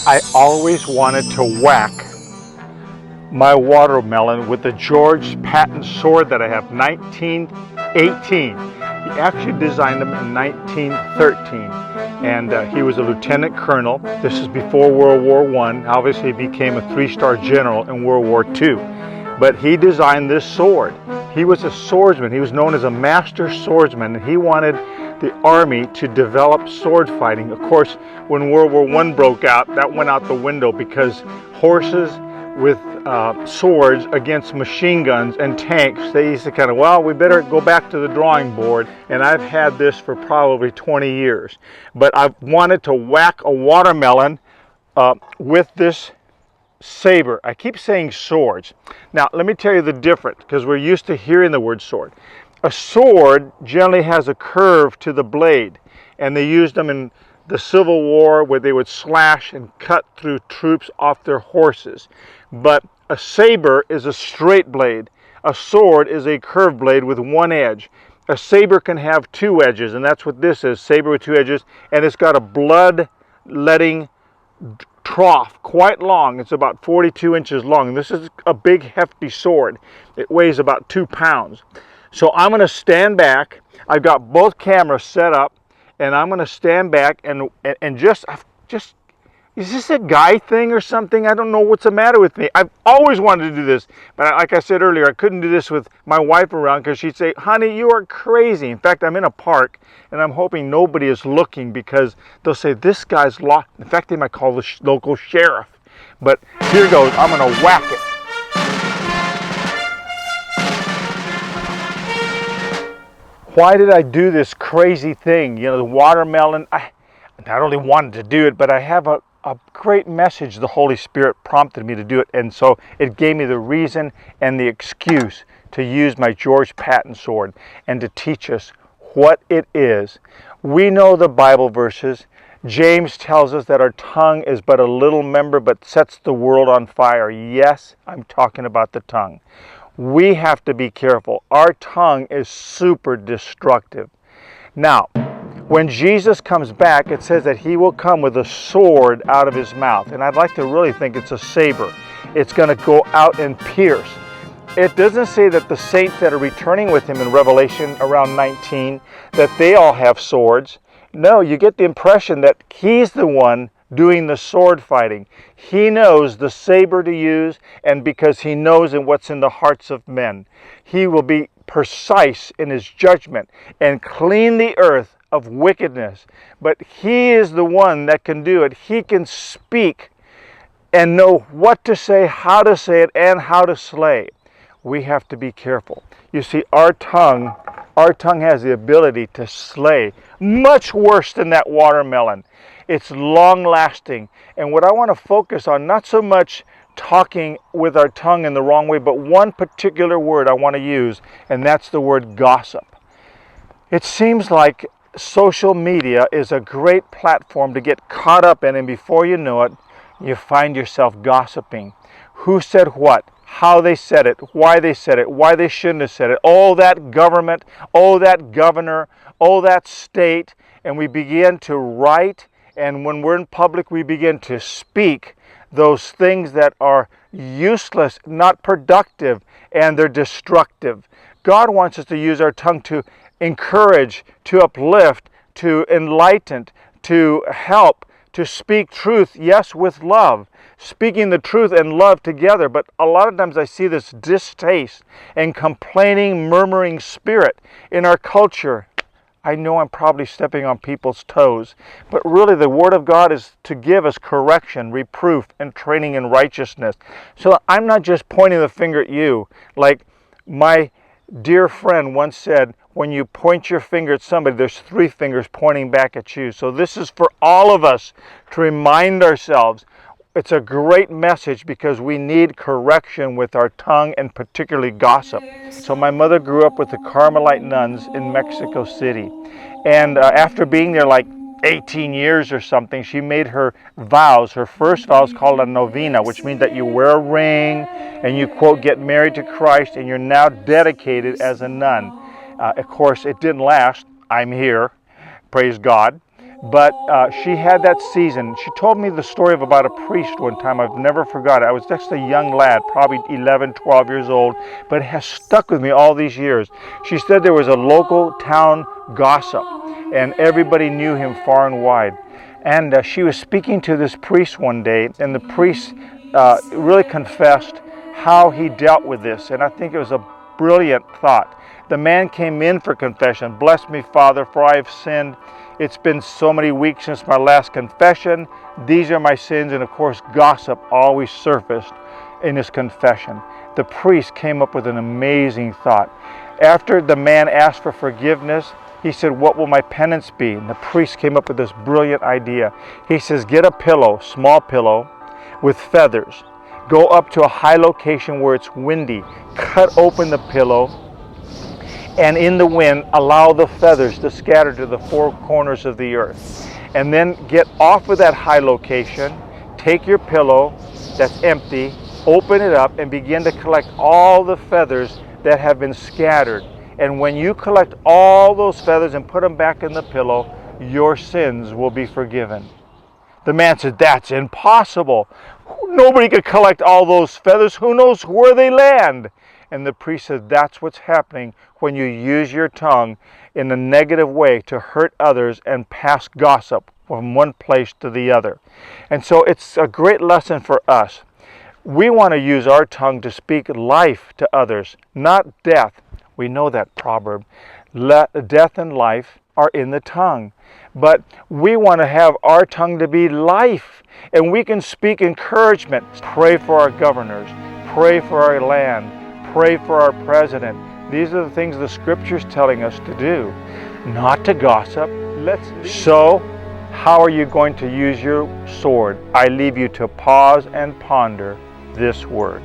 I always wanted to whack my watermelon with the George Patton sword that I have, 1918. He actually designed them in 1913, and he was a lieutenant colonel. This is before World War I. Obviously, he became a three-star general in World War II. But he designed this sword. He was a swordsman. He was known as a master swordsman, and he wanted the Army to develop sword fighting. Of course, when World War I broke out, that went out the window because horses with swords against machine guns and tanks, they used to kind of, well, we better go back to the drawing board. And I've had this for probably 20 years. But I've wanted to whack a watermelon with this saber. I keep saying swords. Now, let me tell you the difference, because we're used to hearing the word sword. A sword generally has a curve to the blade, and they used them in the Civil War where they would slash and cut through troops off their horses. But a saber is a straight blade. A sword is a curved blade with one edge. A saber can have two edges, and that's what this is, saber with two edges, and it's got a blood-letting trough, quite long. It's about 42 inches long. This is a big, hefty sword. It weighs about 2 pounds. So I'm going to stand back. I've got both cameras set up, and I'm going to stand back and just, is this a guy thing or something? I don't know what's the matter with me. I've always wanted to do this, but like I said earlier, I couldn't do this with my wife around because she'd say, honey, you are crazy. In fact, I'm in a park, and I'm hoping nobody is looking because they'll say, this guy's lost. In fact, they might call the local sheriff. But here goes. I'm going to whack it. Why did I do this crazy thing? You know, the watermelon, I not only wanted to do it, but I have a great message the Holy Spirit prompted me to do it, and so it gave me the reason and the excuse to use my George Patton sword and to teach us what it is. We know the Bible verses. James tells us that our tongue is but a little member but sets the world on fire. Yes, I'm talking about the tongue. We have to be careful. Our tongue is super destructive. Now, when Jesus comes back, it says that he will come with a sword out of his mouth. And I'd like to really think it's a saber. It's going to go out and pierce. It doesn't say that the saints that are returning with him in Revelation around 19, that they all have swords. No, you get the impression that he's the one doing the sword fighting. He knows the saber to use, and because he knows what's in the hearts of men, he will be precise in his judgment and clean the earth of wickedness. But he is the one that can do it. He can speak and know what to say, how to say it, and how to slay. We have to be careful. You see, our tongue has the ability to slay much worse than that watermelon. It's long-lasting. And what I want to focus on, not so much talking with our tongue in the wrong way, but one particular word I want to use, and that's the word gossip. It seems like social media is a great platform to get caught up in, and before you know it, you find yourself gossiping. Who said what? How they said it, why they shouldn't have said it. Oh, that government, oh, that governor, oh, that state. And we begin to write, and when we're in public, we begin to speak those things that are useless, not productive, and they're destructive. God wants us to use our tongue to encourage, to uplift, to enlighten, to help, to speak truth, yes, with love. Speaking the truth and love together. But a lot of times I see this distaste and complaining, murmuring spirit in our culture. I know I'm probably stepping on people's toes, but really the Word of God is to give us correction, reproof, and training in righteousness. So I'm not just pointing the finger at you. Like my dear friend once said, when you point your finger at somebody, there's 3 fingers pointing back at you. So this is for all of us to remind ourselves. It's a great message because we need correction with our tongue and particularly gossip. So my mother grew up with the Carmelite nuns in Mexico City. And after being there like 18 years or something, she made her vows. Her first vow is called a novena, which means that you wear a ring and you, quote, get married to Christ, and you're now dedicated as a nun. Of course, it didn't last. I'm here. praise God. But she had that season. She told me the story of about a priest one time. I've never forgot it. I was just a young lad, probably 11, 12 years old, but it has stuck with me all these years. She said there was a local town gossip, and everybody knew him far and wide. And she was speaking to this priest one day, and the priest really confessed how he dealt with this. And I think it was a brilliant thought. The man came in for confession. Bless me, Father, for I have sinned. It's been so many weeks since my last confession. These are my sins. And of course, gossip always surfaced in his confession. The priest came up with an amazing thought. After the man asked for forgiveness, he said, what will my penance be? And the priest came up with this brilliant idea. He says, get a pillow, small pillow, with feathers. Go up to a high location where it's windy. Cut open the pillow, and in the wind, allow the feathers to scatter to the four corners of the earth. And then get off of that high location, take your pillow that's empty, open it up, and begin to collect all the feathers that have been scattered. And when you collect all those feathers and put them back in the pillow, your sins will be forgiven. The man said, that's impossible. Nobody could collect all those feathers. Who knows where they land? And the priest said, that's what's happening when you use your tongue in a negative way to hurt others and pass gossip from one place to the other. And so it's a great lesson for us. We want to use our tongue to speak life to others, not death. We know that proverb. Death and life are in the tongue. But we want to have our tongue to be life. And we can speak encouragement. Pray for our governors. Pray for our land. Pray for our president. These are the things the Scripture's telling us to do, not to gossip. So, how are you going to use your sword? I leave you to pause and ponder this word.